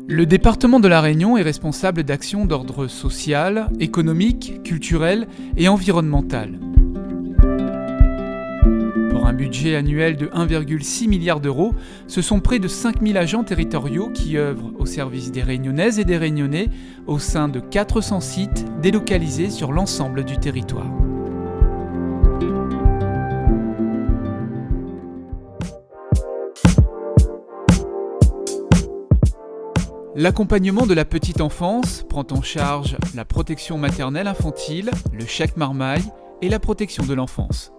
Le département de La Réunion est responsable d'actions d'ordre social, économique, culturel et environnemental. Pour un budget annuel de 1,6 milliard d'euros, ce sont près de 5000 agents territoriaux qui œuvrent au service des Réunionnaises et des Réunionnais au sein de 400 sites délocalisés sur l'ensemble du territoire. L'accompagnement de la petite enfance prend en charge la protection maternelle infantile, le chèque marmaille et la protection de l'enfance.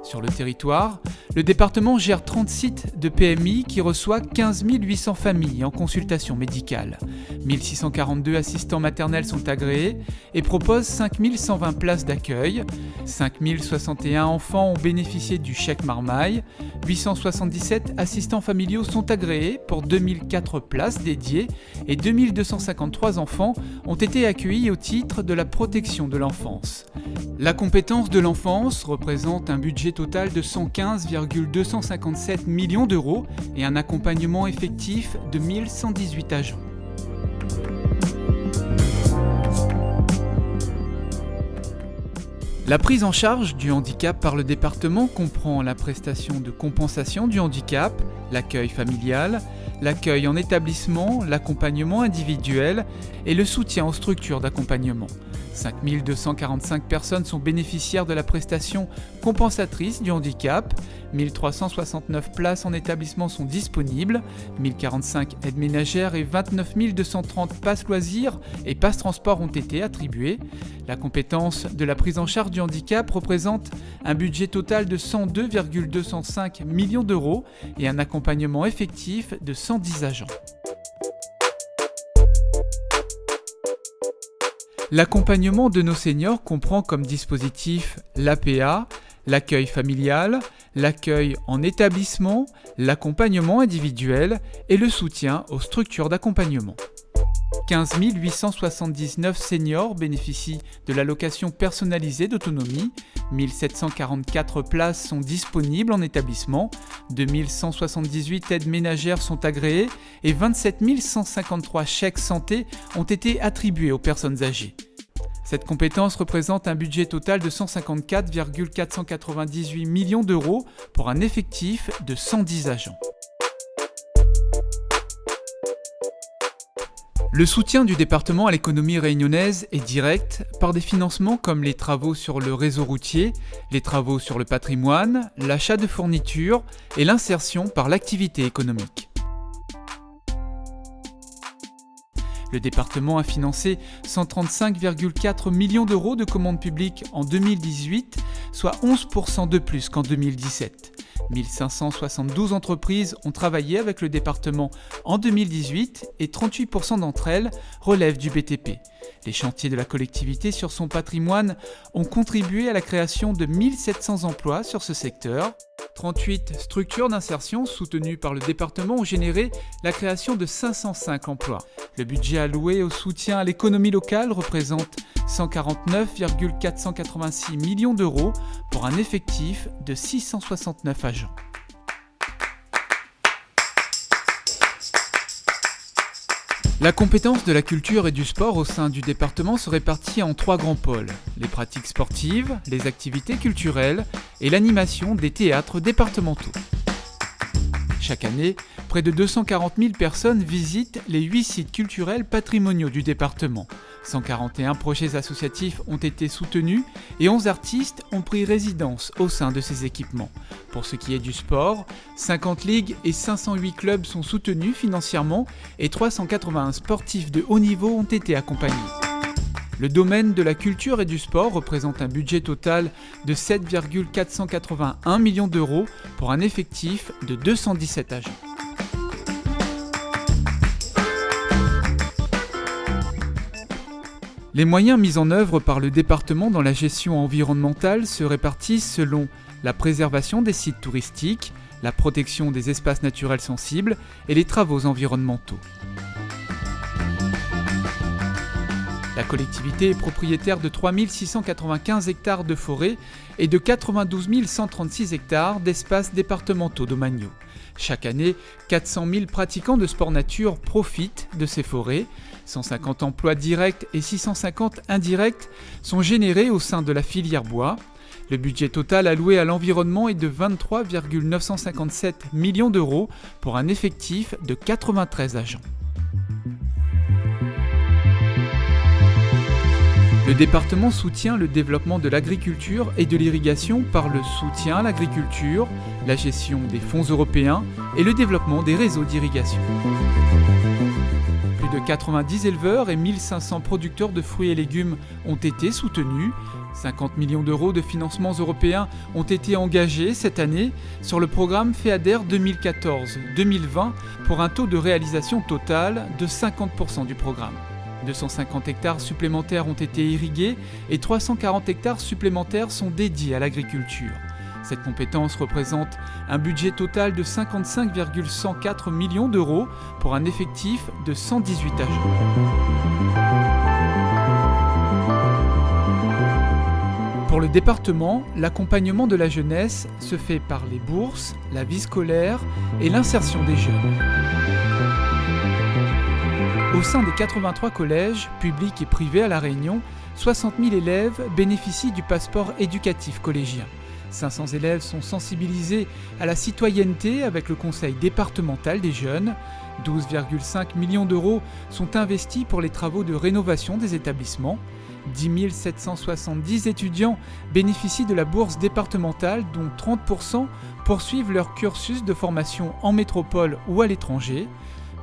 Sur le territoire, le département gère 30 sites de PMI qui reçoivent 15 800 familles en consultation médicale. 1642 assistants maternels sont agréés et proposent 5 120 places d'accueil. 5 061 enfants ont bénéficié du chèque marmaille. 877 assistants familiaux sont agréés pour 2004 places dédiées et 2253 enfants ont été accueillis au titre de la protection de l'enfance. La compétence de l'enfance représente un budget total de 115,257 millions d'euros et un accompagnement effectif de 1118 agents. La prise en charge du handicap par le département comprend la prestation de compensation du handicap, l'accueil familial, l'accueil en établissement, l'accompagnement individuel et le soutien aux structures d'accompagnement. 5 245 personnes sont bénéficiaires de la prestation compensatrice du handicap, 1369 places en établissement sont disponibles, 1045 aides ménagères et 29 230 passes loisirs et passes transport ont été attribuées. La compétence de la prise en charge du handicap représente un budget total de 102,205 millions d'euros et un accompagnement effectif de 110 agents. L'accompagnement de nos seniors comprend comme dispositif l'APA, l'accueil familial, l'accueil en établissement, l'accompagnement individuel et le soutien aux structures d'accompagnement. 15 879 seniors bénéficient de l'allocation personnalisée d'autonomie, 1744 places sont disponibles en établissement, 2178 aides ménagères sont agréées et 27 153 chèques santé ont été attribués aux personnes âgées. Cette compétence représente un budget total de 154,498 millions d'euros pour un effectif de 110 agents. Le soutien du département à l'économie réunionnaise est direct par des financements comme les travaux sur le réseau routier, les travaux sur le patrimoine, l'achat de fournitures et l'insertion par l'activité économique. Le département a financé 135,4 millions d'euros de commandes publiques en 2018, soit 11% de plus qu'en 2017. 1572 entreprises ont travaillé avec le département en 2018 et 38% d'entre elles relèvent du BTP. Les chantiers de la collectivité sur son patrimoine ont contribué à la création de 1700 emplois sur ce secteur. 38 structures d'insertion soutenues par le département ont généré la création de 505 emplois. Le budget alloué au soutien à l'économie locale représente 149,486 millions d'euros pour un effectif de 669 agents. La compétence de la culture et du sport au sein du département se répartit en 3 grands pôles, les pratiques sportives, les activités culturelles et l'animation des théâtres départementaux. Chaque année, près de 240 000 personnes visitent les 8 sites culturels patrimoniaux du département. 141 projets associatifs ont été soutenus et 11 artistes ont pris résidence au sein de ces équipements. Pour ce qui est du sport, 50 ligues et 508 clubs sont soutenus financièrement et 381 sportifs de haut niveau ont été accompagnés. Le domaine de la culture et du sport représente un budget total de 7,481 millions d'euros pour un effectif de 217 agents. Les moyens mis en œuvre par le département dans la gestion environnementale se répartissent selon la préservation des sites touristiques, la protection des espaces naturels sensibles et les travaux environnementaux. La collectivité est propriétaire de 3 695 hectares de forêt et de 92 136 hectares d'espaces départementaux domaniaux. Chaque année, 400 000 pratiquants de sport nature profitent de ces forêts. 150 emplois directs et 650 indirects sont générés au sein de la filière bois. Le budget total alloué à l'environnement est de 23,957 millions d'euros pour un effectif de 93 agents. Le département soutient le développement de l'agriculture et de l'irrigation par le soutien à l'agriculture, la gestion des fonds européens et le développement des réseaux d'irrigation. Plus de 90 éleveurs et 1500 producteurs de fruits et légumes ont été soutenus. 50 millions d'euros de financements européens ont été engagés cette année sur le programme FEADER 2014-2020 pour un taux de réalisation total de 50% du programme. 250 hectares supplémentaires ont été irrigués et 340 hectares supplémentaires sont dédiés à l'agriculture. Cette compétence représente un budget total de 55,104 millions d'euros pour un effectif de 118 agents. Pour le département, l'accompagnement de la jeunesse se fait par les bourses, la vie scolaire et l'insertion des jeunes. Au sein des 83 collèges, publics et privés à La Réunion, 60 000 élèves bénéficient du passeport éducatif collégien. 500 élèves sont sensibilisés à la citoyenneté avec le conseil départemental des jeunes. 12,5 millions d'euros sont investis pour les travaux de rénovation des établissements. 10 770 étudiants bénéficient de la bourse départementale, dont 30% poursuivent leur cursus de formation en métropole ou à l'étranger.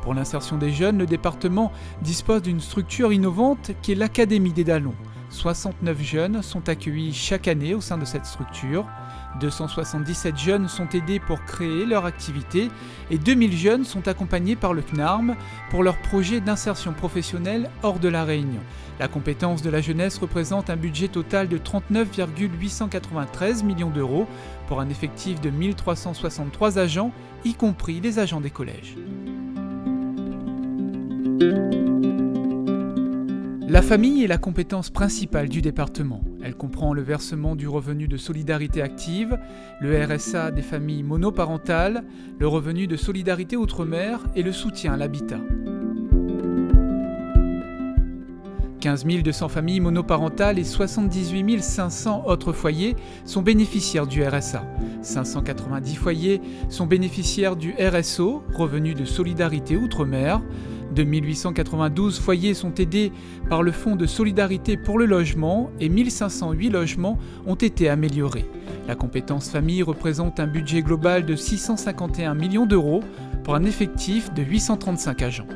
Pour l'insertion des jeunes, le département dispose d'une structure innovante qui est l'Académie des Dallons. 69 jeunes sont accueillis chaque année au sein de cette structure. 277 jeunes sont aidés pour créer leur activité et 2000 jeunes sont accompagnés par le CNARM pour leur projet d'insertion professionnelle hors de La Réunion. La compétence de la jeunesse représente un budget total de 39,893 millions d'euros pour un effectif de 1363 agents, y compris les agents des collèges. La famille est la compétence principale du département. Elle comprend le versement du revenu de solidarité active, le RSA des familles monoparentales, le revenu de solidarité outre-mer et le soutien à l'habitat. 15 200 familles monoparentales et 78 500 autres foyers sont bénéficiaires du RSA. 590 foyers sont bénéficiaires du RSO, revenu de solidarité outre-mer. 2892 foyers sont aidés par le Fonds de solidarité pour le logement et 1508 logements ont été améliorés. La compétence famille représente un budget global de 651 millions d'euros pour un effectif de 835 agents.